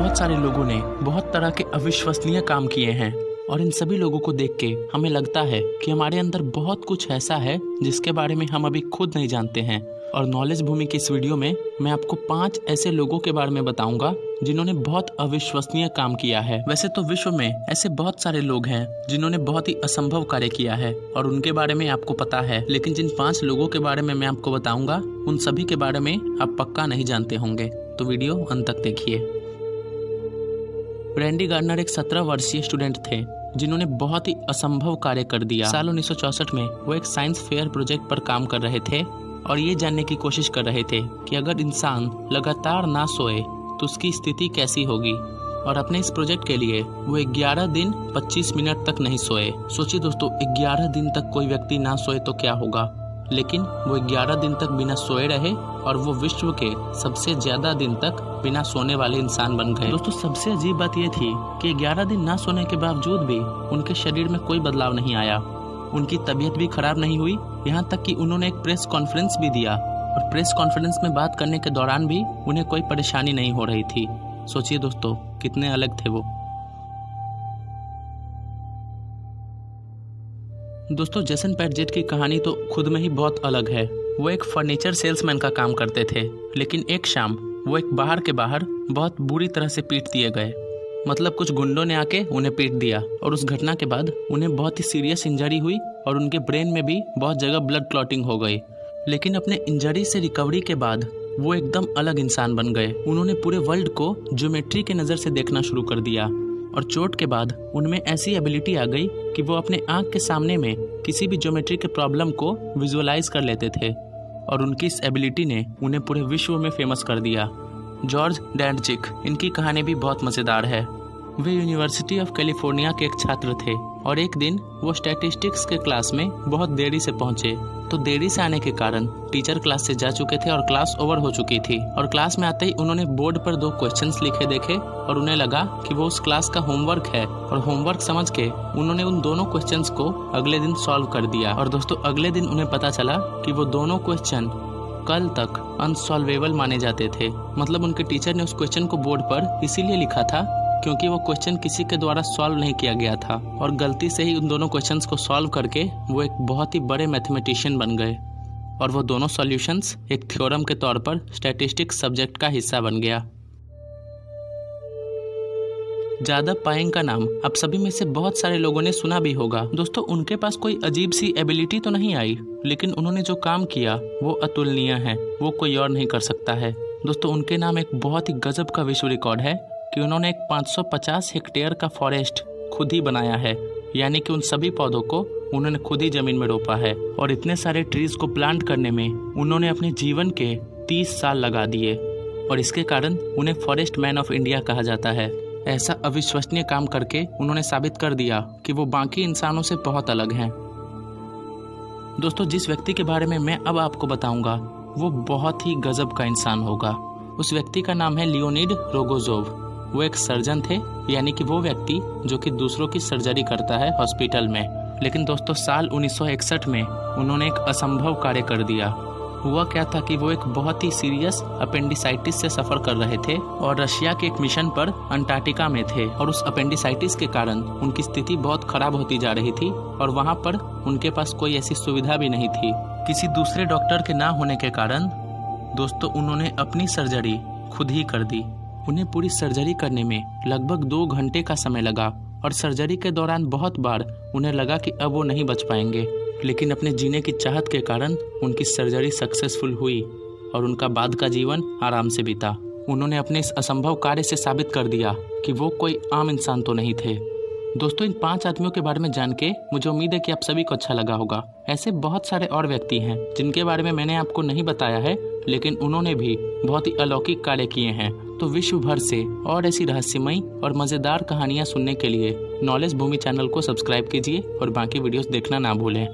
बहुत सारे लोगों ने बहुत तरह के अविश्वसनीय काम किए हैं और इन सभी लोगों को देख के हमें लगता है कि हमारे अंदर बहुत कुछ ऐसा है जिसके बारे में हम अभी खुद नहीं जानते हैं। और नॉलेज भूमि की इस वीडियो में मैं आपको 5 ऐसे लोगों के बारे में बताऊंगा जिन्होंने बहुत अविश्वसनीय काम किया है। वैसे तो विश्व में ऐसे बहुत सारे लोग हैं जिन्होंने बहुत ही असंभव कार्य किया है और उनके बारे में आपको पता है, लेकिन जिन 5 लोगों के बारे में मैं आपको बताऊंगा उन सभी के बारे में आप पक्का नहीं जानते होंगे, तो वीडियो अंत तक देखिए। रैंडी गार्डनर एक 17 वर्षीय स्टूडेंट थे जिन्होंने बहुत ही असंभव कार्य कर दिया। साल 1964 में वो एक साइंस फेयर प्रोजेक्ट पर काम कर रहे थे और ये जानने की कोशिश कर रहे थे कि अगर इंसान लगातार ना सोए तो उसकी स्थिति कैसी होगी। और अपने इस प्रोजेक्ट के लिए वो 11 दिन 25 मिनट तक नहीं सोए। सोचिए दोस्तों, 11 दिन तक कोई व्यक्ति ना सोए तो क्या होगा, लेकिन वो 11 दिन तक बिना सोए रहे और वो विश्व के सबसे ज्यादा दिन तक बिना सोने वाले इंसान बन गए। दोस्तों, सबसे अजीब बात ये थी कि 11 दिन ना सोने के बावजूद भी उनके शरीर में कोई बदलाव नहीं आया, उनकी तबीयत भी खराब नहीं हुई, यहाँ तक कि उन्होंने एक प्रेस कॉन्फ्रेंस भी दिया और प्रेस कॉन्फ्रेंस में बात करने के दौरान भी उन्हें कोई परेशानी नहीं हो रही थी। सोचिए दोस्तों, कितने अलग थे वो। दोस्तों, जेसन पैटजेट की कहानी तो खुद में ही बहुत अलग है। वो एक फर्नीचर सेल्समैन का काम करते थे, लेकिन एक शाम वो एक बाहर के बाहर बहुत बुरी तरह से पीट दिए गए। मतलब कुछ गुंडों ने आके उन्हें पीट दिया और उस घटना के बाद उन्हें बहुत ही सीरियस इंजरी हुई और उनके ब्रेन में भी बहुत जगह ब्लड क्लॉटिंग हो गई। लेकिन अपने इंजरी से रिकवरी के बाद वो एकदम अलग इंसान बन गए। उन्होंने पूरे वर्ल्ड को ज्योमेट्री के नज़र से देखना शुरू कर दिया और चोट के बाद उनमें ऐसी एबिलिटी आ गई कि वो अपने आँख के सामने में किसी भी ज्योमेट्री के प्रॉब्लम को विजुअलाइज कर लेते थे और उनकी इस एबिलिटी ने उन्हें पूरे विश्व में फेमस कर दिया। जॉर्ज डैंडचिक, इनकी कहानी भी बहुत मज़ेदार है। वे यूनिवर्सिटी ऑफ कैलिफोर्निया के एक छात्र थे और एक दिन वो स्टैटिस्टिक्स के क्लास में बहुत देरी से पहुंचे। तो देरी से आने के कारण टीचर क्लास से जा चुके थे और क्लास ओवर हो चुकी थी। और क्लास में आते ही उन्होंने बोर्ड पर 2 क्वेश्चंस लिखे देखे और उन्हें लगा कि वो उस क्लास का होमवर्क है और होमवर्क समझ के उन्होंने उन दोनों क्वेश्चंस को अगले दिन सॉल्व कर दिया। और दोस्तों, अगले दिन उन्हें पता चला कि वो दोनों क्वेश्चन कल तक अनसॉल्वेबल माने जाते थे। मतलब उनके टीचर ने उस क्वेश्चन को बोर्ड पर इसीलिए लिखा था क्योंकि वो क्वेश्चन किसी के द्वारा सॉल्व नहीं किया गया था और गलती से ही उन दोनों क्वेश्चंस को सॉल्व करके वो एक बहुत ही बड़े मैथमेटिशियन बन गए और वो दोनों सॉल्यूशंस एक थ्योरम के तौर पर स्टैटिस्टिक्स सब्जेक्ट का हिस्सा बन गया। जादव पायेंग का नाम आप सभी में से बहुत सारे लोगों ने सुना भी होगा। दोस्तों, उनके पास कोई अजीब सी एबिलिटी तो नहीं आई, लेकिन उन्होंने जो काम किया वो अतुलनीय है, वो कोई और नहीं कर सकता है। दोस्तों, उनके नाम एक बहुत ही गजब का विश्व रिकॉर्ड है कि उन्होंने एक 550 हेक्टेयर का फॉरेस्ट खुद ही बनाया है, यानी कि उन सभी पौधों को उन्होंने खुद ही जमीन में रोपा है और इतने सारे ट्रीज को प्लांट करने में उन्होंने अपने जीवन के 30 साल लगा दिए और इसके कारण उन्हें फॉरेस्ट मैन ऑफ इंडिया कहा जाता है। ऐसा अविश्वसनीय काम करके उन्होंने साबित कर दिया कि वो बाकी इंसानों से बहुत अलग हैं। दोस्तों, जिस व्यक्ति के बारे में मैं अब आपको बताऊंगा वो बहुत ही गजब का इंसान होगा। उस व्यक्ति का नाम है लियोनिड रोगोजोव। वो एक सर्जन थे, यानी कि वो व्यक्ति जो कि दूसरों की सर्जरी करता है हॉस्पिटल में। लेकिन दोस्तों, साल 1961 में उन्होंने एक असंभव कार्य कर दिया। हुआ क्या था कि वो एक बहुत ही सीरियस अपेंडिसाइटिस से सफ़र कर रहे थे और रशिया के एक मिशन पर अंटार्कटिका में थे और उस अपेंडिसाइटिस के कारण उनकी स्थिति बहुत खराब होती जा रही थी और वहाँ पर उनके पास कोई ऐसी सुविधा भी नहीं थी। किसी दूसरे डॉक्टर के ना होने के कारण दोस्तों उन्होंने अपनी सर्जरी खुद ही कर दी। उन्हें पूरी सर्जरी करने में लगभग 2 घंटे का समय लगा और सर्जरी के दौरान बहुत बार उन्हें लगा कि अब वो नहीं बच पाएंगे, लेकिन अपने जीने की चाहत के कारण उनकी सर्जरी सक्सेसफुल हुई और उनका बाद का जीवन आराम से बीता। उन्होंने अपने इस असंभव कार्य से साबित कर दिया कि वो कोई आम इंसान तो नहीं थे। दोस्तों, इन 5 आदमियों के बारे में जान के मुझे उम्मीद है कि आप सभी को अच्छा लगा होगा। ऐसे बहुत सारे और व्यक्ति हैं जिनके बारे में मैंने आपको नहीं बताया है, लेकिन उन्होंने भी बहुत ही अलौकिक कार्य किए हैं। तो विश्व भर से और ऐसी रहस्यमयी और मज़ेदार कहानियाँ सुनने के लिए नॉलेज भूमि चैनल को सब्सक्राइब कीजिए और बाकी वीडियोस देखना ना भूलें।